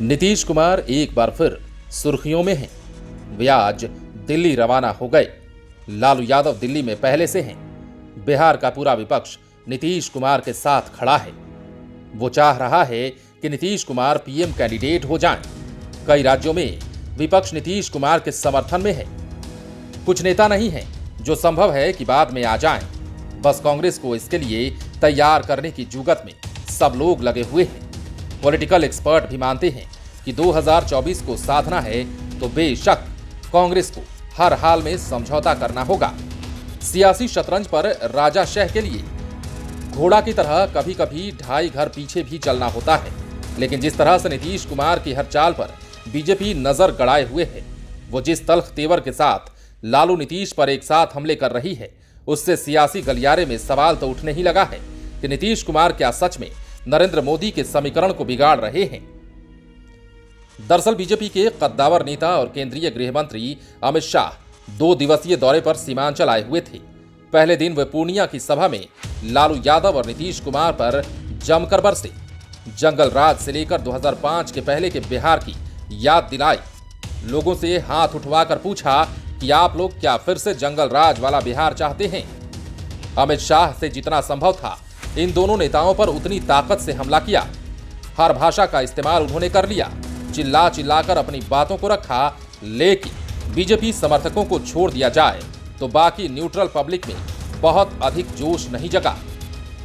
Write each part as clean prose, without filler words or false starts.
नीतीश कुमार एक बार फिर सुर्खियों में हैं। वे आज दिल्ली रवाना हो गए। लालू यादव दिल्ली में पहले से हैं। बिहार का पूरा विपक्ष नीतीश कुमार के साथ खड़ा है। वो चाह रहा है कि नीतीश कुमार पीएम कैंडिडेट हो जाएं। कई राज्यों में विपक्ष नीतीश कुमार के समर्थन में है। कुछ नेता नहीं हैं जो संभव है कि बाद में आ जाएं। बस कांग्रेस को इसके लिए तैयार करने की जुगत में सब लोग लगे हुए हैं। पॉलिटिकल एक्सपर्ट भी मानते हैं कि 2024 को साधना है तो बेशक कांग्रेस को हर हाल में समझौता करना होगा। सियासी शतरंज पर राजाशाह के लिए घोड़ा की तरह कभी कभी ढाई घर पीछे भी चलना होता है। लेकिन जिस तरह से नीतीश कुमार की हर चाल पर बीजेपी नजर गड़ाए हुए है, वो जिस तल्ख तेवर के साथ लालू नीतीश पर एक साथ हमले कर रही है, उससे सियासी गलियारे में सवाल तो उठने ही लगा है कि नीतीश कुमार क्या सच में नरेंद्र मोदी के समीकरण को बिगाड़ रहे हैं। दरअसल बीजेपी के कद्दावर नेता और केंद्रीय गृह मंत्री अमित शाह 2 दिवसीय दौरे पर सीमांचल आए हुए थे। पहले दिन वे पूर्णिया की सभा में लालू यादव और नीतीश कुमार पर जमकर बरसे। जंगल राज से लेकर 2005 के पहले के बिहार की याद दिलाई। लोगों से हाथ उठवाकर पूछा कि आप लोग क्या फिर से जंगल राज वाला बिहार चाहते हैं। अमित शाह से जितना संभव था इन दोनों नेताओं पर उतनी ताकत से हमला किया। हर भाषा का इस्तेमाल उन्होंने कर लिया। चिल्ला चिल्लाकर अपनी बातों को रखा। लेकिन बीजेपी समर्थकों को छोड़ दिया जाए तो बाकी न्यूट्रल पब्लिक में बहुत अधिक जोश नहीं जगा,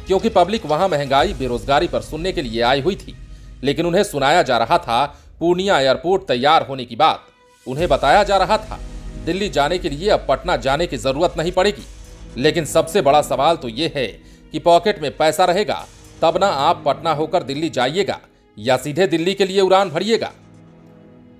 क्योंकि पब्लिक वहां महंगाई बेरोजगारी पर सुनने के लिए आई हुई थी। लेकिन उन्हें सुनाया जा रहा था पूर्णिया एयरपोर्ट तैयार होने की बात। उन्हें बताया जा रहा था दिल्ली जाने के लिए अब पटना जाने की जरूरत नहीं पड़ेगी। लेकिन सबसे बड़ा सवाल तो यह है कि पॉकेट में पैसा रहेगा तब ना आप पटना होकर दिल्ली जाइएगा या सीधे दिल्ली के लिए उड़ान भरिएगा।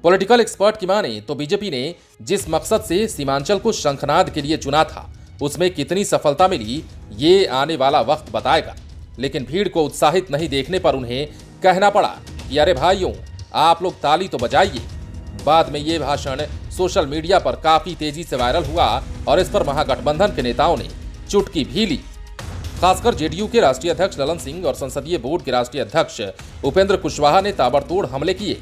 पॉलिटिकल एक्सपर्ट की माने तो बीजेपी ने जिस मकसद से सीमांचल को शंखनाद के लिए चुना था, उसमें कितनी सफलता मिली ये आने वाला वक्त बताएगा। लेकिन भीड़ को उत्साहित नहीं देखने पर उन्हें कहना पड़ा कि अरे भाइयों, आप लोग ताली तो बजाइए। बाद में ये भाषण सोशल मीडिया पर काफी तेजी से वायरल हुआ और इस पर महागठबंधन के नेताओं ने चुटकी भी ली। खासकर जेडीयू के राष्ट्रीय अध्यक्ष ललन सिंह और संसदीय बोर्ड के राष्ट्रीय अध्यक्ष उपेंद्र कुशवाहा ने ताबड़तोड़ हमले किए।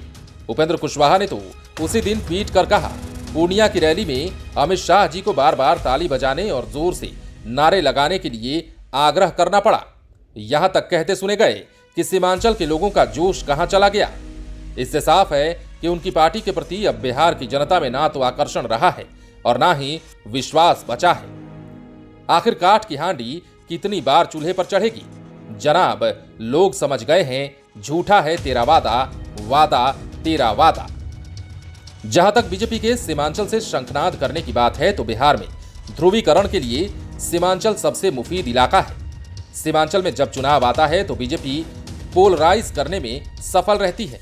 उपेंद्र कुशवाहा ने तो उसी दिन ट्वीट कर कहा, पूर्णिया की रैली में अमित शाह जी को बार बार ताली बजाने और जोर से नारे लगाने के लिए आग्रह करना पड़ा। यहां तक कहते सुने गए कि सीमांचल के लोगों का जोश कहां चला गया। इससे साफ है कि उनकी पार्टी के प्रति अब बिहार की जनता में ना तो आकर्षण रहा है और ना ही विश्वास बचा है। आखिर काठ की हांडी कितनी बार चूल्हे पर चढ़ेगी? जनाब, लोग समझ गए हैं झूठा है तेरा वादा, वादा तेरा वादा। जहां तक बीजेपी के सीमांचल से शंखनाद करने की बात है तो बिहार में ध्रुवीकरण के लिए सीमांचल सबसे मुफीद इलाका है। सीमांचल में जब चुनाव आता है तो बीजेपी पोलराइज करने में सफल रहती है।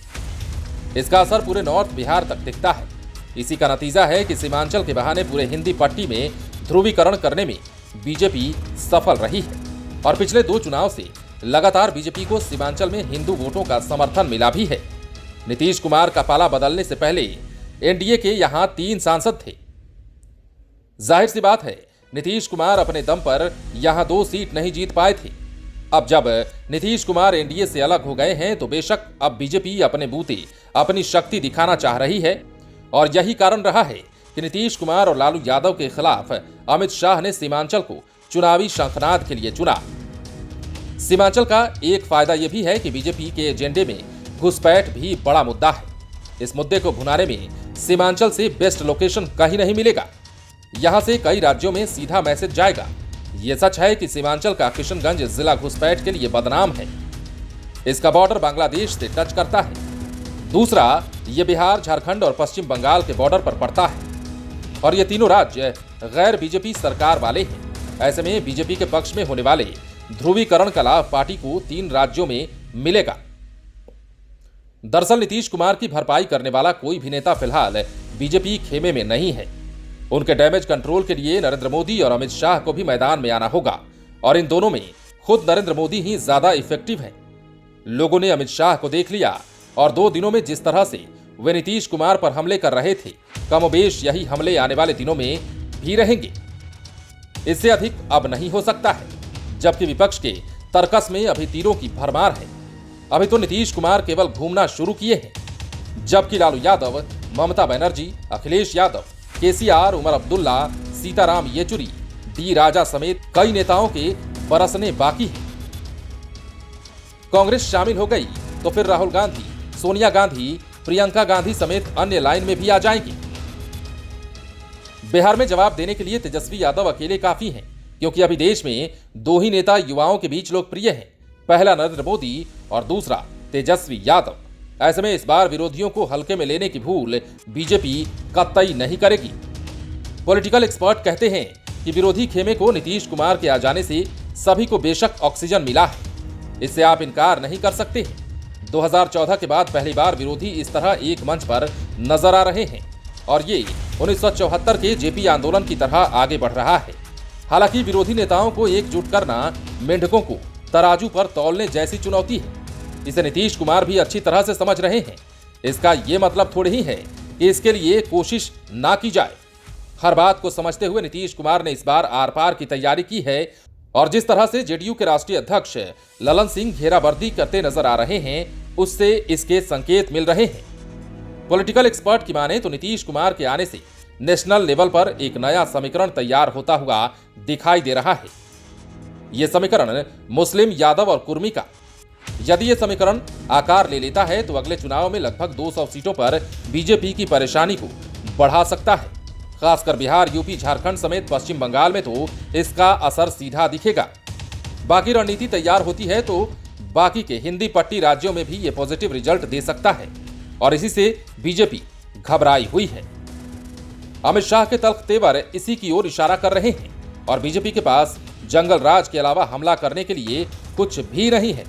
इसका असर पूरे नॉर्थ बिहार तक दिखता है। इसी का नतीजा है कि सीमांचल के बहाने पूरे हिंदी पट्टी में ध्रुवीकरण करने में बीजेपी सफल रही है और पिछले 2 चुनाव से लगातार बीजेपी को सीमांचल में हिंदू वोटों का समर्थन मिला भी है। नीतीश कुमार का पाला बदलने से पहले एनडीए के यहां 3 सांसद थे। जाहिर सी बात है नीतीश कुमार अपने दम पर यहां 2 सीट नहीं जीत पाए थे। अब जब नीतीश कुमार एनडीए से अलग हो गए हैं तो बेशक अब बीजेपी अपने बूते अपनी शक्ति दिखाना चाह रही है और यही कारण रहा है कि नीतीश कुमार और लालू यादव के खिलाफ अमित शाह ने सीमांचल को चुनावी शंखनाद के लिए चुना। सीमांचल का एक फायदा यह भी है कि बीजेपी के एजेंडे में घुसपैठ भी बड़ा मुद्दा है। इस मुद्दे को भुनाने में सीमांचल से बेस्ट लोकेशन कहीं नहीं मिलेगा। यहां से कई राज्यों में सीधा मैसेज जाएगा। यह सच है कि सीमांचल का किशनगंज जिला घुसपैठ के लिए बदनाम है। इसका बॉर्डर बांग्लादेश से टच करता है। दूसरा, यह बिहार, झारखंड और पश्चिम बंगाल के बॉर्डर पर पड़ता है और ये तीनों राज्य गैर बीजेपी सरकार वाले हैं। ऐसे में बीजेपी के पक्ष में होने वाले ध्रुवीकरण का लाभ पार्टी को 3 राज्यों में मिलेगा। दरअसल नीतीश कुमार की भरपाई करने वाला कोई भी नेता फिलहाल बीजेपी खेमे में नहीं है। उनके डैमेज कंट्रोल के लिए नरेंद्र मोदी और अमित शाह को भी मैदान में आना होगा और इन दोनों में खुद नरेंद्र मोदी ही ज्यादा इफेक्टिव है। लोगों ने अमित शाह को देख लिया और 2 दिनों में जिस तरह से वे नीतीश कुमार पर हमले कर रहे थे, कमोबेश यही हमले आने वाले दिनों में भी रहेंगे। इससे अधिक अब नहीं हो सकता है। जबकि विपक्ष के तर्कस में अभी तीरों की भरमार है। अभी तो नीतीश कुमार केवल घूमना शुरू किए हैं। जबकि लालू यादव, ममता बनर्जी, अखिलेश यादव, केसीआर, उमर अब्दुल्ला, सीताराम येचुरी, डी राजा समेत कई नेताओं के बरसने बाकी हैं। कांग्रेस शामिल हो गई तो फिर राहुल गांधी, सोनिया गांधी, प्रियंका गांधी समेत अन्य लाइन में भी आ जाएंगी। बिहार में जवाब देने के लिए तेजस्वी यादव अकेले काफी हैं, क्योंकि अभी देश में दो ही नेता युवाओं के बीच लोकप्रिय हैं, पहला नरेंद्र मोदी और दूसरा तेजस्वी यादव। ऐसे में इस बार विरोधियों को हल्के में लेने की भूल बीजेपी कतई नहीं करेगी। पॉलिटिकल एक्सपर्ट कहते हैं कि विरोधी खेमे को नीतीश कुमार के आ जाने से सभी को बेशक ऑक्सीजन मिला है, इससे आप इनकार नहीं कर सकते हैं। 2014 के बाद पहली बार विरोधी इस तरह एक मंच पर नजर आ रहे हैं और ये 1974 के जेपी आंदोलन की तरह आगे बढ़ रहा है। हालांकि विरोधी नेताओं को एकजुट करना मेंढकों को तराजू पर तौलने जैसी चुनौती है। इसे नीतीश कुमार भी अच्छी तरह से समझ रहे हैं। इसका ये मतलब थोड़ी ही है कि इसके लिए कोशिश ना की जाए। हर बात को समझते हुए नीतीश कुमार ने इस बार आर पार की तैयारी की है और जिस तरह से जेडीयू के राष्ट्रीय अध्यक्ष ललन सिंह घेराबंदी करते नजर आ रहे हैं, उससे इसके संकेत मिल रहे हैं। पॉलिटिकल एक्सपर्ट की माने तो नीतीश कुमार के आने से नेशनल लेवल पर एक नया समीकरण तैयार होता हुआ दिखाई दे रहा है। यह समीकरण मुस्लिम, यादव और कुर्मी का। यदि यह समीकरण आकार ले लेता है तो अगले चुनाव में लगभग 200 सीटों पर बीजेपी की परेशानी को बढ़ा सकता है। खासकर बिहार, यूपी, झारखंड समेत पश्चिम बंगाल में तो इसका असर सीधा दिखेगा। बाकी रणनीति तैयार होती है तो बाकी के हिंदी पट्टी राज्यों में भी ये पॉजिटिव रिजल्ट दे सकता है और इसी से बीजेपी घबराई हुई है। अमित शाह के तल्ख तेवर इसी की ओर इशारा कर रहे हैं और बीजेपी के पास जंगल राज के अलावा हमला करने के लिए कुछ भी नहीं है।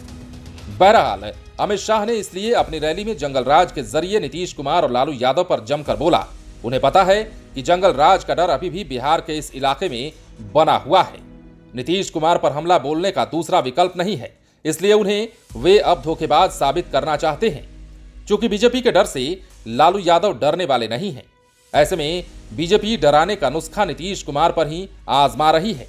बहरहाल अमित शाह ने इसलिए अपनी रैली में जंगल राज के जरिए नीतीश कुमार और लालू यादव पर जमकर बोला। उन्हें पता है कि जंगल राज का डर अभी भी बिहार के इस इलाके में बना हुआ है। नीतीश कुमार पर हमला बोलने का दूसरा विकल्प नहीं है, इसलिए उन्हें वे अब धोखेबाज साबित करना चाहते हैं। चूंकि बीजेपी के डर से लालू यादव डरने वाले नहीं हैं, ऐसे में बीजेपी डराने का नुस्खा नीतीश कुमार पर ही आजमा रही है।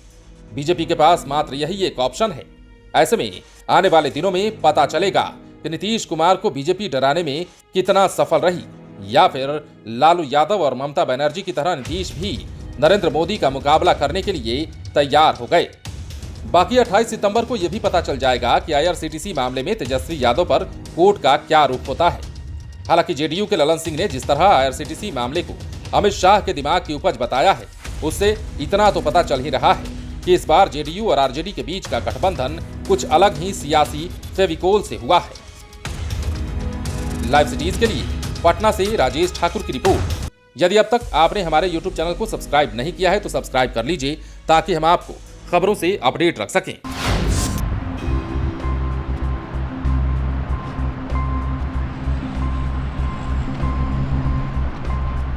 बीजेपी के पास मात्र यही एक ऑप्शन है। ऐसे में आने वाले दिनों में पता चलेगा कि नीतीश कुमार को बीजेपी डराने में कितना सफल रही, या फिर लालू यादव और ममता बनर्जी की तरह नीतीश भी नरेंद्र मोदी का मुकाबला करने के लिए तैयार हो गए। बाकी 28 सितंबर को यह भी पता चल जाएगा कि आईआरसीटीसी मामले में तेजस्वी यादव पर कोर्ट का क्या रुख होता है। हालांकि जेडीयू के ललन सिंह ने जिस तरह आईआरसीटीसी मामले को अमित शाह के दिमाग की उपज बताया है, उससे इतना तो पता चल ही रहा है कि इस बार जेडीयू और आरजेडी के बीच का गठबंधन कुछ अलग ही सियासी फेविकोल से हुआ है। लाइव सिटीज के लिए पटना से राजेश ठाकुर की रिपोर्ट। यदि अब तक आपने हमारे YouTube चैनल को सब्सक्राइब नहीं किया है तो सब्सक्राइब कर लीजिए ताकि हम आपको खबरों से अपडेट रख सकें।